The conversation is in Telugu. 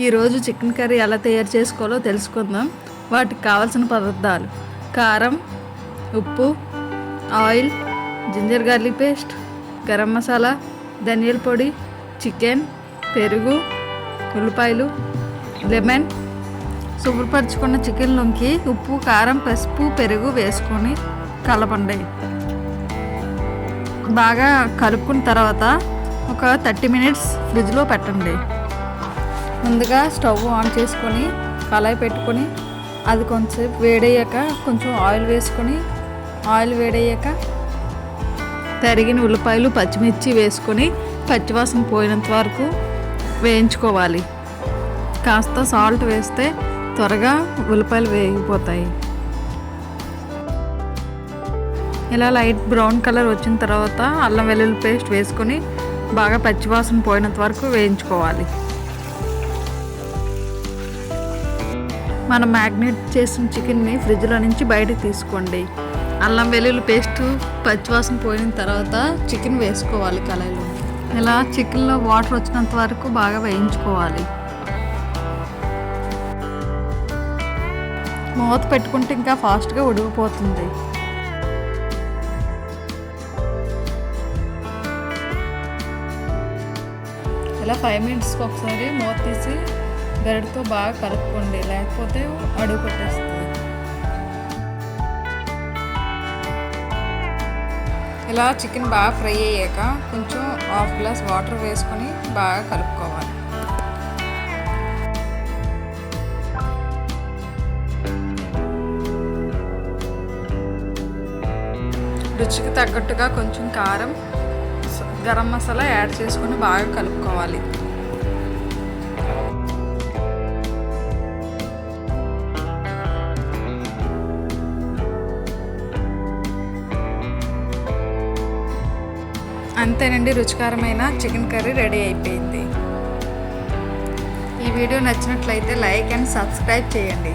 ఈరోజు చికెన్ కర్రీ ఎలా తయారు చేసుకోవాలో తెలుసుకుందాం. వాటికి కావాల్సిన పదార్థాలు: కారం, ఉప్పు, oil, ginger garlic paste, garam masala, ధనియాల పొడి, చికెన్, పెరుగు, ఉల్లిపాయలు, లెమన్. శుభ్రపరచుకున్న చికెన్లోకి ఉప్పు, కారం, పసుపు, పెరుగు వేసుకొని కలపండి. బాగా కలుపుకున్న తర్వాత ఒక 30 మినిట్స్ ఫ్రిడ్జ్లో పెట్టండి. ముందుగా స్టవ్ ఆన్ చేసుకొని కళాయి పెట్టుకొని అది కొంచెంసేపు వేడయ్యాక కొంచెం ఆయిల్ వేసుకొని ఆయిల్ వేడయ్యాక తరిగిన ఉల్లిపాయలు, పచ్చిమిర్చి వేసుకొని పచ్చివాసన పోయినంత వరకు వేయించుకోవాలి. కాస్త సాల్ట్ వేస్తే త్వరగా ఉల్లిపాయలు వేగిపోతాయి. ఇలా లైట్ బ్రౌన్ కలర్ వచ్చిన తర్వాత అల్లం వెల్లుల్లి పేస్ట్ వేసుకొని బాగా పచ్చివాసన పోయినంత వరకు వేయించుకోవాలి. మనం మ్యాగ్నేట్ చేసిన చికెన్ని ఫ్రిడ్జ్లో నుంచి బయటకు తీసుకోండి. అల్లం వెల్లుల్లి పేస్ట్ పచ్చివాసన పోయిన తర్వాత చికెన్ వేసుకోవాలి కళాయిలో. ఇలా చికెన్లో వాటర్ వచ్చినంత వరకు బాగా వేయించుకోవాలి. మూత పెట్టుకుంటే ఇంకా ఫాస్ట్గా ఉడికిపోతుంది. ఇలా 5 మినిట్స్కి ఒకసారి మూత తీసి గరిటతో బాగా కలుపుకోండి, లేకపోతే అడుగు పెట్టేస్తుంది. ఇలా చికెన్ బాగా ఫ్రై అయ్యాక కొంచెం 1/2 గ్లాస్ వాటర్ వేసుకొని బాగా కలుపుకోవాలి. రుచికి తగ్గట్టుగా కొంచెం కారం, గరం మసాలా యాడ్ చేసుకొని బాగా కలుపుకోవాలి. అంతేనండి, రుచికరమైన చికెన్ కర్రీ రెడీ అయిపోయింది. ఈ వీడియో నచ్చినట్లయితే లైక్ అండ్ సబ్స్క్రైబ్ చేయండి.